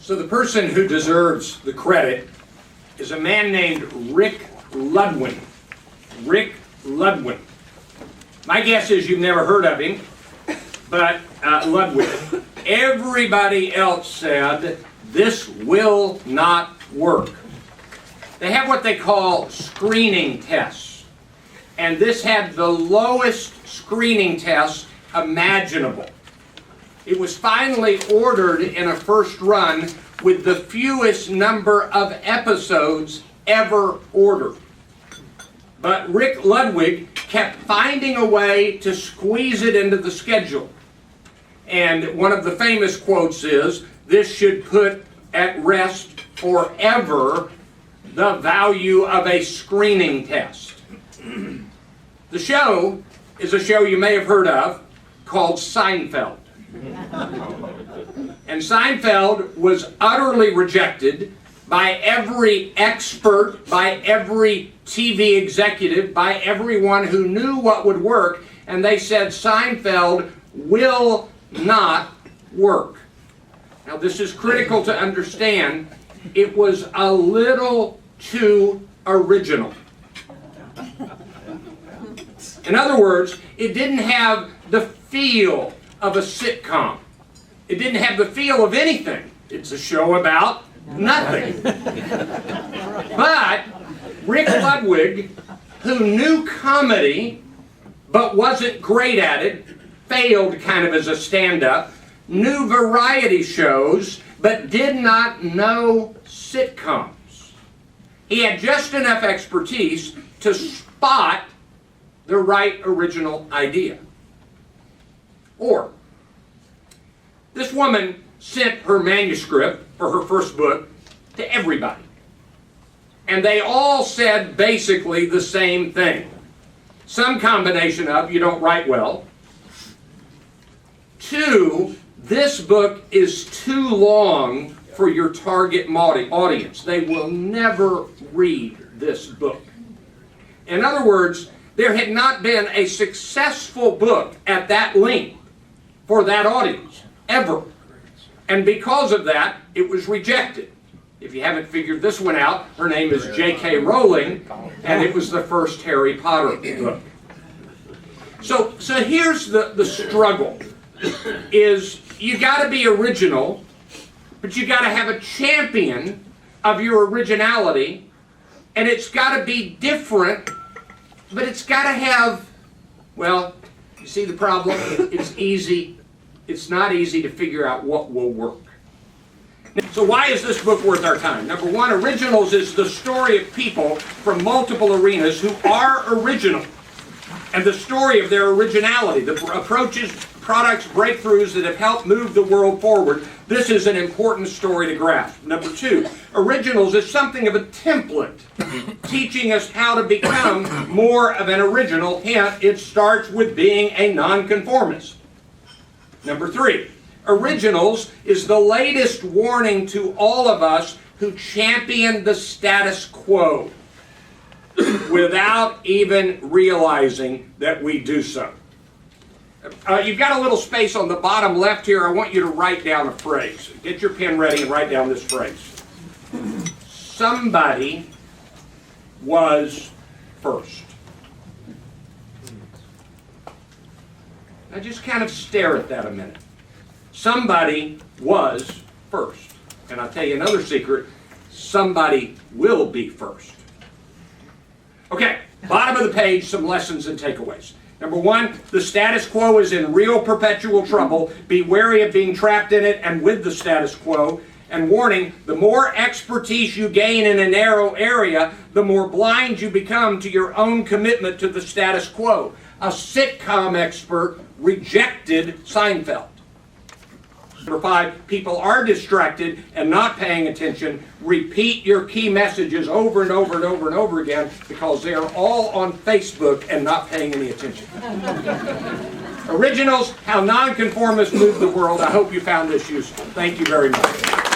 So the person who deserves the credit is a man named Rick Ludwig. Rick Ludwig. My guess is you've never heard of him, but Ludwig. Everybody else said, this will not work. They have what they call screening tests. And this had the lowest screening test imaginable. It was finally ordered in a first run with the fewest number of episodes ever ordered. But Rick Ludwig kept finding a way to squeeze it into the schedule. And one of the famous quotes is, this should put at rest forever the value of a screening test. The show is a show you may have heard of called Seinfeld. And Seinfeld was utterly rejected by every expert, by every TV executive, by everyone who knew what would work, and they said Seinfeld will not work. Now this is critical to understand. It was a little too original. In other words, it didn't have the feel of a sitcom. It didn't have the feel of anything. It's a show about nothing. But Rick Ludwig, who knew comedy but wasn't great at it, failed kind of as a stand-up, knew variety shows but did not know sitcoms. He had just enough expertise to spot the right original idea. Or, this woman sent her manuscript for her first book to everybody. And they all said basically the same thing. Some combination of, you don't write well. 2, this book is too long for your target audience. They will never read this book. In other words, there had not been a successful book at that length for that audience, ever. And because of that, it was rejected. If you haven't figured this one out, her name is J.K. Rowling, and it was the first Harry Potter book. So here's the struggle, is you got to be original, but you got to have a champion of your originality, and it's got to be different, but it's got to have, well, you see the problem? It's easy. It's not easy to figure out what will work. So why is this book worth our time? Number 1, Originals is the story of people from multiple arenas who are original, and the story of their originality, the approaches, products, breakthroughs that have helped move the world forward. This is an important story to grasp. Number 2, Originals is something of a template, teaching us how to become more of an original. Hint, it starts with being a nonconformist. Number 3, Originals is the latest warning to all of us who champion the status quo without even realizing that we do so. You've got a little space on the bottom left here. I want you to write down a phrase. Get your pen ready and write down this phrase. Somebody was first. Now just kind of stare at that a minute. Somebody was first. And I'll tell you another secret. Somebody will be first. Okay, bottom of the page, some lessons and takeaways. Number 1, the status quo is in real perpetual trouble. Be wary of being trapped in it and with the status quo. And warning, the more expertise you gain in a narrow area, the more blind you become to your own commitment to the status quo. A sitcom expert rejected Seinfeld. Number 5, people are distracted and not paying attention. Repeat your key messages over and over and over and over again because they are all on Facebook and not paying any attention. Originals, how nonconformists move the world. I hope you found this useful. Thank you very much.